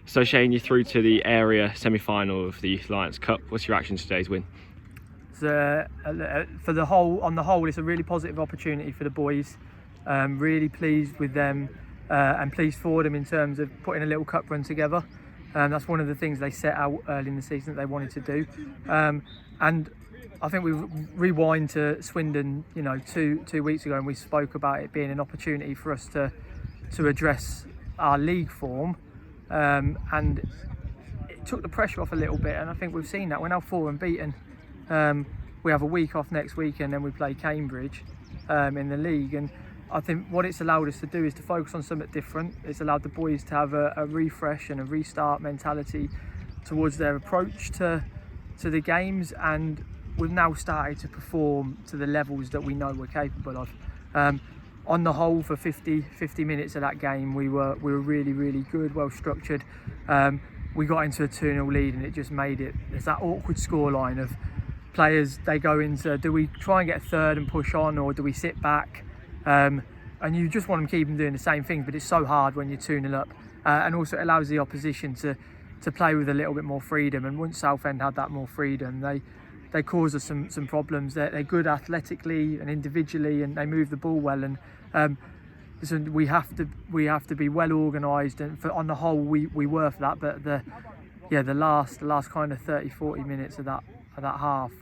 So Shane, you're through to the area semi-final of the Youth Alliance Cup. What's your reaction to today's win? On the whole, it's a really positive opportunity for the boys. Really pleased with them and pleased for them in terms of putting a little cup run together. That's one of the things they set out early in the season that they wanted to do. And I think we rewind to Swindon, two weeks ago, and we spoke about it being an opportunity for us to address our league form, and it took the pressure off a little bit. And I think we've seen that. We're now 4 unbeaten. We have a week off next week, and then we play Cambridge in the league. And I think what it's allowed us to do is to focus on something different. It's allowed the boys to have a refresh and a restart mentality towards their approach to the games, and we've now started to perform to the levels that we know we're capable of. On the whole, for 50 minutes of that game, we were really, really good, well structured. We got into a 2-0 lead, and it just made it. There's that awkward scoreline of players. They go into, do we try and get a third and push on, or do we sit back? And you just want to keep them doing the same thing, but it's so hard when you're 2-0 up. And also it allows the opposition to play with a little bit more freedom. And once Southend had that more freedom, they cause us some problems. They're good athletically and individually, and they move the ball well. And so we have to be well organised. And on the whole, we were for that. But the last kind of 30-40 minutes of that half,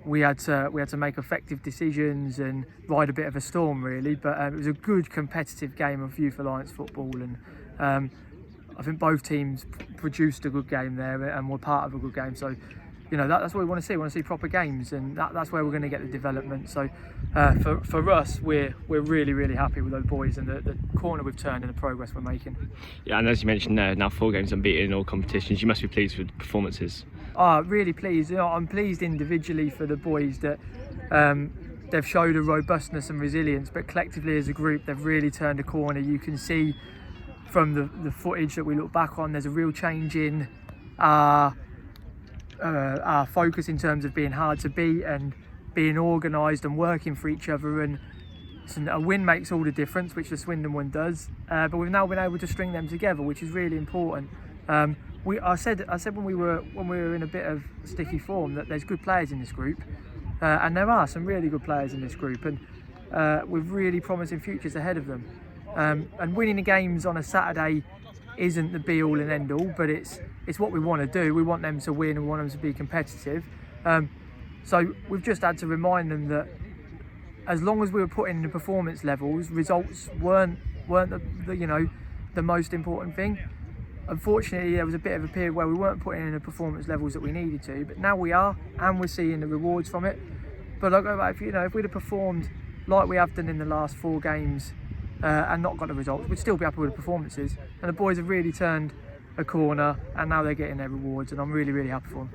we had to make effective decisions and ride a bit of a storm, really. But it was a good competitive game of Youth Alliance football, and I think both teams produced a good game there and were part of a good game. So that's what we want to see. We want to see proper games, and that's where we're going to get the development. So for us, we're really, really happy with those boys and the corner we've turned and the progress we're making. Yeah, and as you mentioned there, now 4 games unbeaten in all competitions. You must be pleased with the performances. Really pleased. I'm pleased individually for the boys that they've showed a robustness and resilience, but collectively as a group, they've really turned a corner. You can see from the footage that we look back on, there's a real change in our focus in terms of being hard to beat and being organised and working for each other. And a win makes all the difference, which the Swindon one does. But we've now been able to string them together, which is really important. I said when we were in a bit of sticky form that there's good players in this group, and there are some really good players in this group, and with really promising futures ahead of them. And winning the games on a Saturday isn't the be all and end all, but it's what we want to do. We want them to win and we want them to be competitive. So we've just had to remind them that as long as we were putting in the performance levels, results weren't the most important thing. Unfortunately, there was a bit of a period where we weren't putting in the performance levels that we needed to, but now we are, and we're seeing the rewards from it. But I'll go back, if we'd have performed like we have done in the last 4 games and not got the results, we'd still be happy with the performances. And the boys have really turned a corner, and now they're getting their rewards, and I'm really, really happy for them.